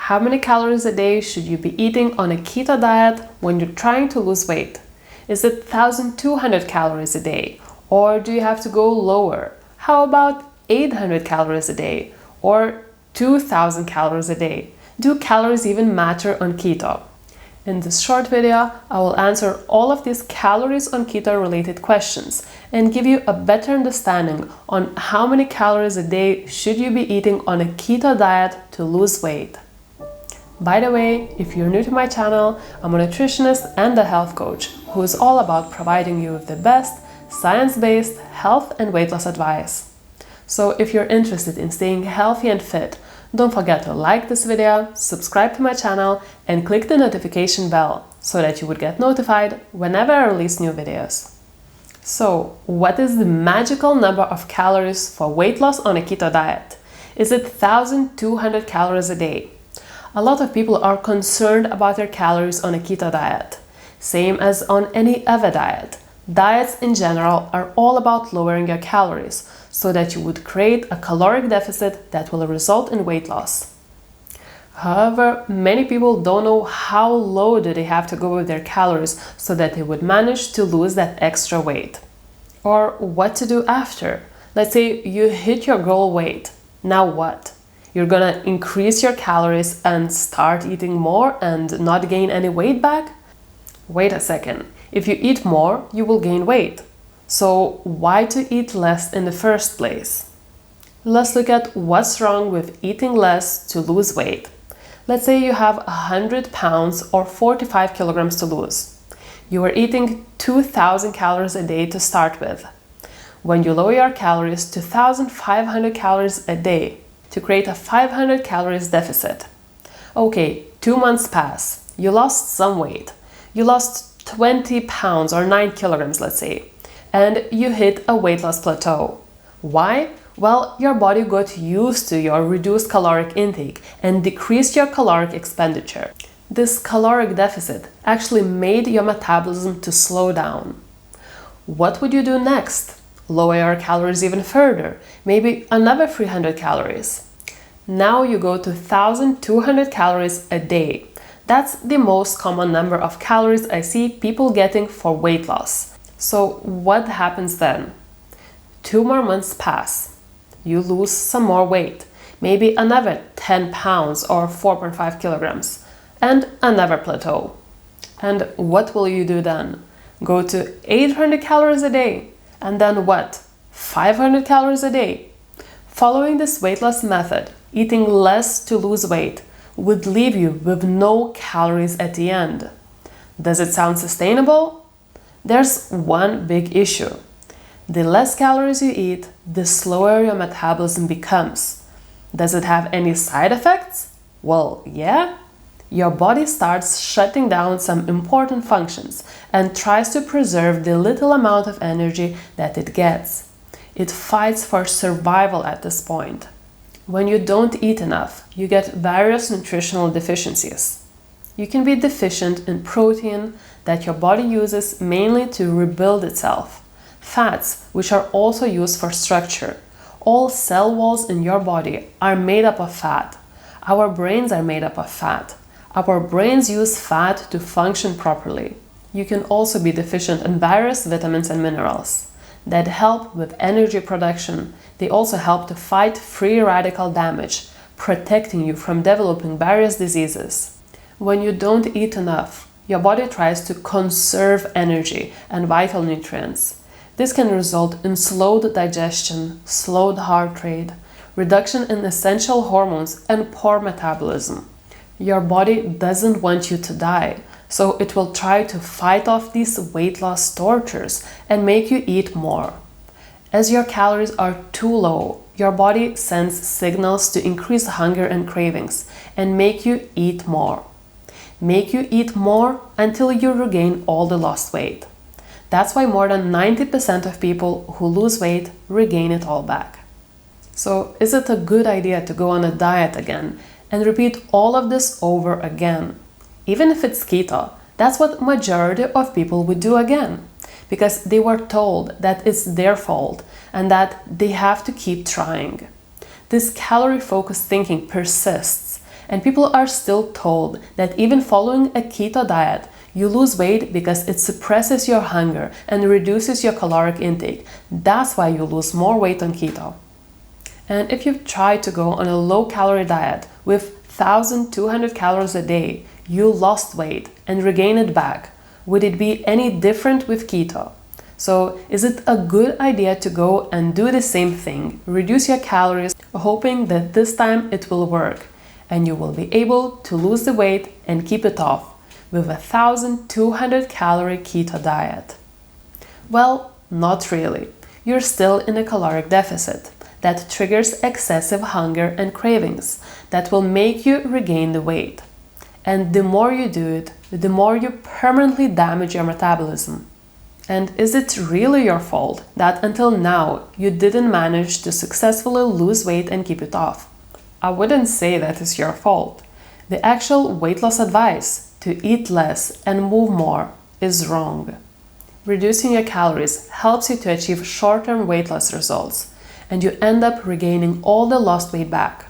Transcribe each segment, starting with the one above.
How many calories a day should you be eating on a keto diet when you're trying to lose weight? Is it 1,200 calories a day? Or do you have to go lower? How about 800 calories a day? Or 2,000 calories a day? Do calories even matter on keto? In this short video, I will answer all of these calories on keto related questions and give you a better understanding on how many calories a day should you be eating on a keto diet to lose weight. By the way, if you're new to my channel, I'm a nutritionist and a health coach who is all about providing you with the best science-based health and weight loss advice. So if you're interested in staying healthy and fit, don't forget to like this video, subscribe to my channel, and click the notification bell so that you would get notified whenever I release new videos. So, what is the magical number of calories for weight loss on a keto diet? Is it 1,200 calories a day? A lot of people are concerned about their calories on a keto diet. Same as on any 𝑴𝑬𝑨𝑳 diet. Diets in general are all about lowering your calories so that you would create a caloric deficit that will result in weight loss. However, many people don't know how low do they have to go with their calories so that they would manage to lose that extra weight. Or what to do after. Let's say you hit your goal weight. Now what? You're gonna increase your calories and start eating more and not gain any weight back? Wait a second. If you eat more, you will gain weight. So why to eat less in the first place? Let's look at what's wrong with eating less to lose weight. Let's say you have 100 pounds or 45 kilograms to lose. You are eating 2,000 calories a day to start with. When you lower your calories to 1,500 calories a day to create a 500 calories deficit. Okay, 2 months pass. You lost some weight. You lost 20 pounds or 9 kilograms, let's say, and you hit a weight loss plateau. Why? Well, your body got used to your reduced caloric intake and decreased your caloric expenditure. This caloric deficit actually made your metabolism to slow down. What would you do next? Lower your calories even further, maybe another 300 calories. Now you go to 1,200 calories a day. That's the most common number of calories I see people getting for weight loss. So what happens then? 2 more months pass. You lose some more weight, maybe another 10 pounds or 4.5 kilograms, and another plateau. And what will you do then? Go to 800 calories a day, and then what? 500 calories a day. Following this weight loss method, eating less to lose weight, would leave you with no calories at the end. Does it sound sustainable? There's one big issue. The less calories you eat, the slower your metabolism becomes. Does it have any side effects? Well, yeah. Your body starts shutting down some important functions and tries to preserve the little amount of energy that it gets. It fights for survival at this point. When you don't eat enough, you get various nutritional deficiencies. You can be deficient in protein that your body uses mainly to rebuild itself, fats, which are also used for structure. All cell walls in your body are made up of fat. Our brains are made up of fat. Our brains use fat to function properly. You can also be deficient in various vitamins and minerals that help with energy production. They also help to fight free radical damage, protecting you from developing various diseases. When you don't eat enough, your body tries to conserve energy and vital nutrients. This can result in slowed digestion, slowed heart rate, reduction in essential hormones, and poor metabolism. Your body doesn't want you to die, so it will try to fight off these weight loss tortures and make you eat more. As your calories are too low, your body sends signals to increase hunger and cravings and make you eat more. Make you eat more until you regain all the lost weight. That's why more than 90% of people who lose weight regain it all back. So is it a good idea to go on a diet again and repeat all of this over again? Even if it's keto, that's what majority of people would do again, because they were told that it's their fault and that they have to keep trying. This calorie-focused thinking persists And people are still told that even following a keto diet, you lose weight because it suppresses your hunger and reduces your caloric intake. That's why you lose more weight on keto. And if you've tried to go on a low-calorie diet with 1,200 calories a day, you lost weight and regained it back. Would it be any different with keto? So, is it a good idea to go and do the same thing, reduce your calories, hoping that this time it will work, and you will be able to lose the weight and keep it off with a 1,200 calorie keto diet? Well, not really. You're still in a caloric deficit that triggers excessive hunger and cravings that will make you regain the weight. And the more you do it, the more you permanently damage your metabolism. And is it really your fault that until now you didn't manage to successfully lose weight and keep it off? I wouldn't say that is your fault. The actual weight loss advice, to eat less and move more, is wrong. Reducing your calories helps you to achieve short-term weight loss results, and you end up regaining all the lost weight back.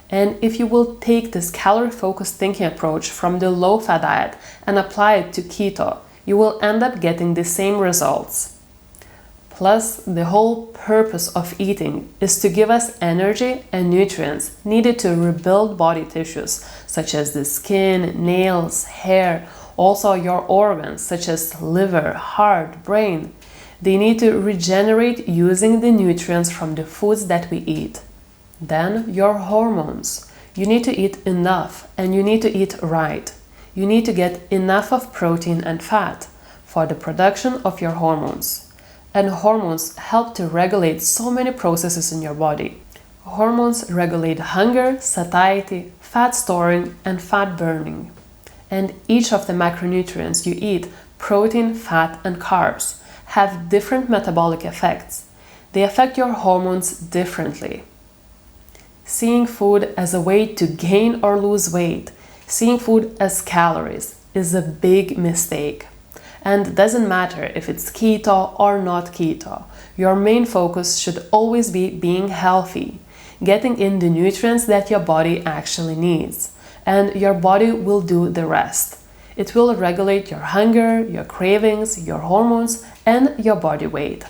And if you will take this calorie-focused thinking approach from the low-fat diet and apply it to keto, you will end up getting the same results. Plus, the whole purpose of eating is to give us energy and nutrients needed to rebuild body tissues, such as the skin, nails, hair, also your organs, such as liver, heart, brain. They need to regenerate using the nutrients from the foods that we eat. Then, your hormones. You need to eat enough, and you need to eat right. You need to get enough of protein and fat for the production of your hormones. And hormones help to regulate so many processes in your body. Hormones regulate hunger, satiety, fat storing, and fat burning. And each of the macronutrients you eat, protein, fat, and carbs, have different metabolic effects. They affect your hormones differently. Seeing food as a way to gain or lose weight, seeing food as calories, is a big mistake. And it doesn't matter if it's keto or not keto. Your main focus should always be being healthy, getting in the nutrients that your body actually needs. And your body will do the rest. It will regulate your hunger, your cravings, your hormones, and your body weight.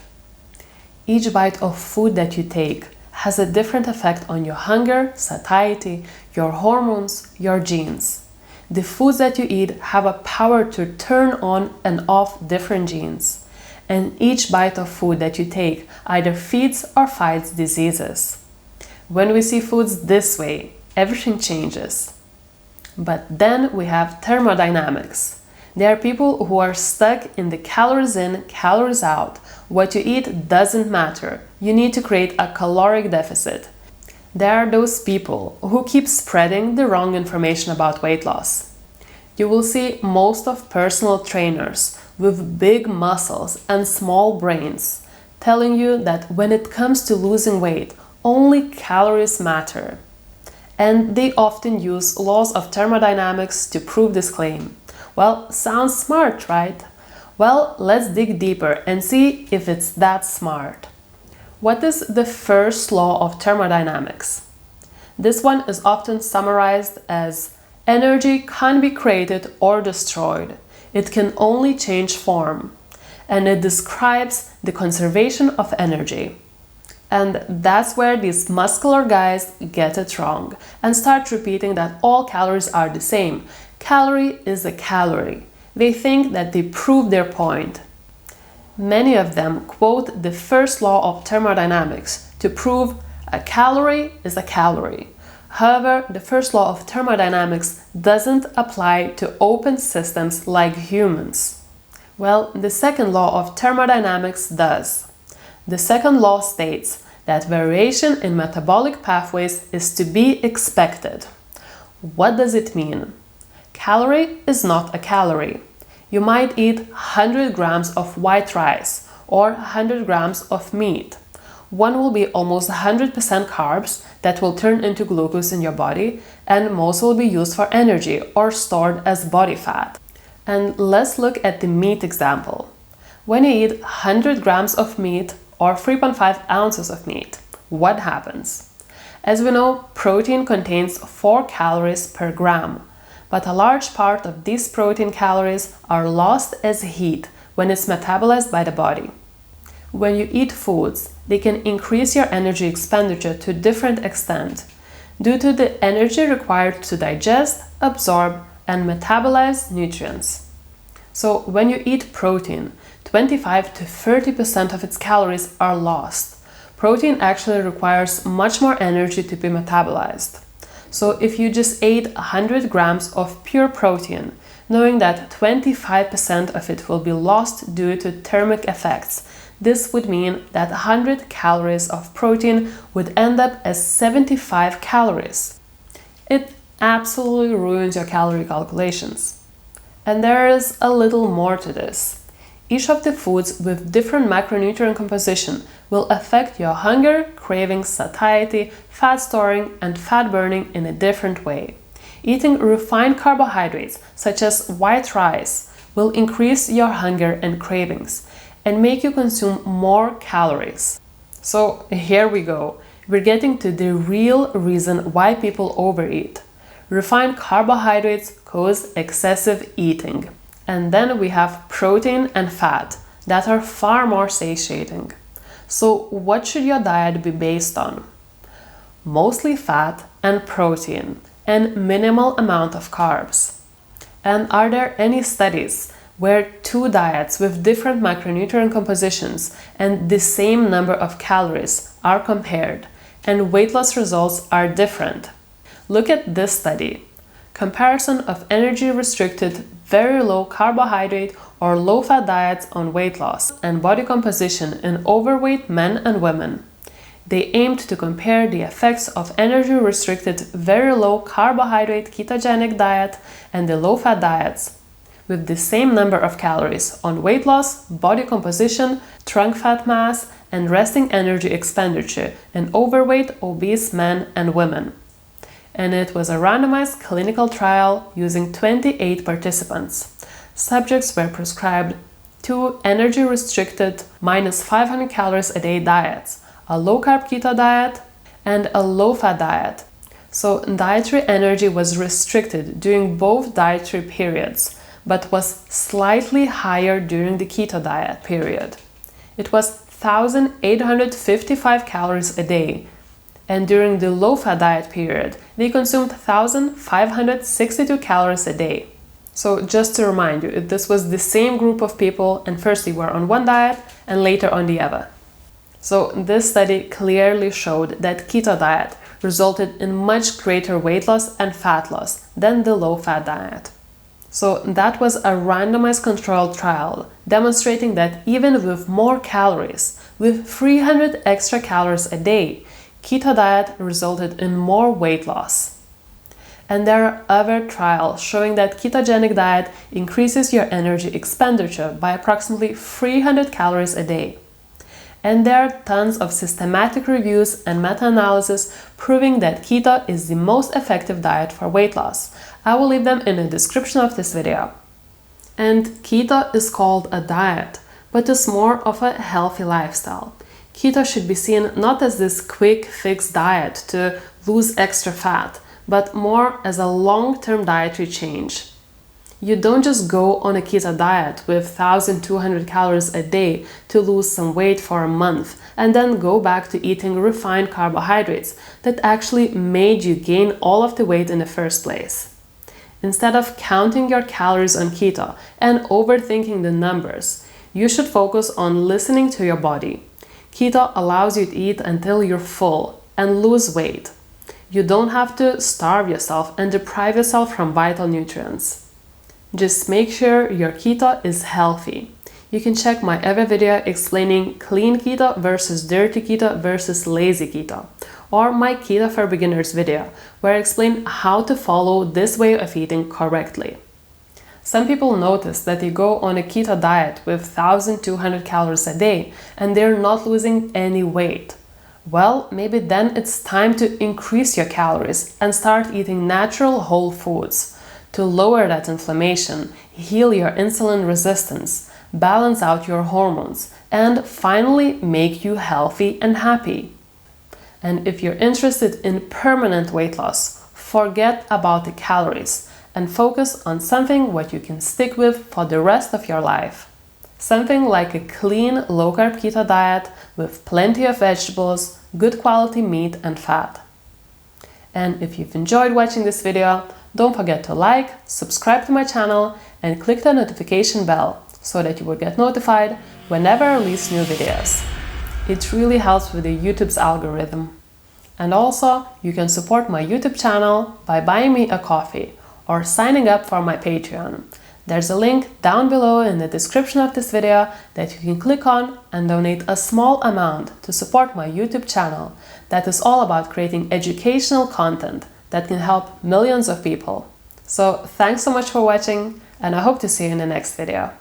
Each bite of food that you take has a different effect on your hunger, satiety, your hormones, your genes. The foods that you eat have a power to turn on and off different genes. And each bite of food that you take either feeds or fights diseases. When we see foods this way, everything changes. But then we have thermodynamics. There are people who are stuck in the calories in, calories out. What you eat doesn't matter. You need to create a caloric deficit. There are those people who keep spreading the wrong information about weight loss. You will see most of personal trainers with big muscles and small brains telling you that when it comes to losing weight, only calories matter. And they often use laws of thermodynamics to prove this claim. Well, sounds smart, right? Well, let's dig deeper and see if it's that smart. What is the first law of thermodynamics? This one is often summarized as energy can't be created or destroyed. It can only change form. And it describes the conservation of energy. And that's where these muscular guys get it wrong and start repeating that all calories are the same. Calorie is a calorie. They think that they proved their point. Many of them quote the first law of thermodynamics to prove a calorie is a calorie. However, the first law of thermodynamics doesn't apply to open systems like humans. Well, the second law of thermodynamics does. The second law states that variation in metabolic pathways is to be expected. What does it mean? Calorie is not a calorie. You might eat 100 grams of white rice or 100 grams of meat. One will be almost 100% carbs that will turn into glucose in your body, and most will be used for energy or stored as body fat. And let's look at the meat example. When you eat 100 grams of meat or 3.5 ounces of meat, what happens? As we know, protein contains 4 calories per gram, but a large part of these protein calories are lost as heat when it's metabolized by the body. When you eat foods, they can increase your energy expenditure to a different extent due to the energy required to digest, absorb, and metabolize nutrients. So when you eat protein, 25 to 30% of its calories are lost. Protein actually requires much more energy to be metabolized. So if you just ate 100 grams of pure protein, knowing that 25% of it will be lost due to thermic effects, this would mean that 100 calories of protein would end up as 75 calories. It absolutely ruins your calorie calculations. And there is a little more to this. Each of the foods with different macronutrient composition will affect your hunger, cravings, satiety, fat storing, and fat burning in a different way. Eating refined carbohydrates, such as white rice, will increase your hunger and cravings and make you consume more calories. So here we go. We're getting to the real reason why people overeat. Refined carbohydrates cause excessive eating. And then we have protein and fat that are far more satiating. So what should your diet be based on? Mostly fat and protein and minimal amount of carbs. And are there any studies where two diets with different macronutrient compositions and the same number of calories are compared and weight loss results are different? Look at this study. Comparison of energy-restricted, very low carbohydrate or low-fat diets on weight loss and body composition in overweight men and women. They aimed to compare the effects of energy-restricted, very low carbohydrate ketogenic diet and the low-fat diets with the same number of calories on weight loss, body composition, trunk fat mass, and resting energy expenditure in overweight, obese men and women. And it was a randomized clinical trial using 28 participants. Subjects were prescribed 2 energy-restricted minus 500 calories a day diets, a low-carb keto diet, and a low-fat diet. So dietary energy was restricted during both dietary periods, but was slightly higher during the keto diet period. It was 1,855 calories a day, and during the low-fat diet period, they consumed 1,562 calories a day. So just to remind you, this was the same group of people, and first they were on one diet and later on the other. So this study clearly showed that keto diet resulted in much greater weight loss and fat loss than the low-fat diet. So that was a randomized controlled trial demonstrating that even with more calories, with 300 extra calories a day, keto diet resulted in more weight loss. And there are other trials showing that ketogenic diet increases your energy expenditure by approximately 300 calories a day. And there are tons of systematic reviews and meta-analysis proving that keto is the most effective diet for weight loss. I will leave them in the description of this video. And keto is called a diet, but it's more of a healthy lifestyle. Keto should be seen not as this quick fix diet to lose extra fat, but more as a long-term dietary change. You don't just go on a keto diet with 1,200 calories a day to lose some weight for a month and then go back to eating refined carbohydrates that actually made you gain all of the weight in the first place. Instead of counting your calories on keto and overthinking the numbers, you should focus on listening to your body. Keto allows you to eat until you're full and lose weight. You don't have to starve yourself and deprive yourself from vital nutrients. Just make sure your keto is healthy. You can check my other video explaining clean keto versus dirty keto versus lazy keto, or my Keto for Beginners video, where I explain how to follow this way of eating correctly. Some people notice that they go on a keto diet with 1,200 calories a day and they're not losing any weight. Well, maybe then it's time to increase your calories and start eating natural whole foods to lower that inflammation, heal your insulin resistance, balance out your hormones, and finally make you healthy and happy. And if you're interested in permanent weight loss, forget about the calories and focus on something what you can stick with for the rest of your life. Something like a clean, low-carb keto diet with plenty of vegetables, good quality meat and fat. And if you've enjoyed watching this video, don't forget to like, subscribe to my channel and click the notification bell so that you will get notified whenever I release new videos. It really helps with the YouTube's algorithm. And also, you can support my YouTube channel by buying me a coffee or signing up for my Patreon. There's a link down below in the description of this video that you can click on and donate a small amount to support my YouTube channel that is all about creating educational content that can help millions of people. So thanks so much for watching, and I hope to see you in the next video.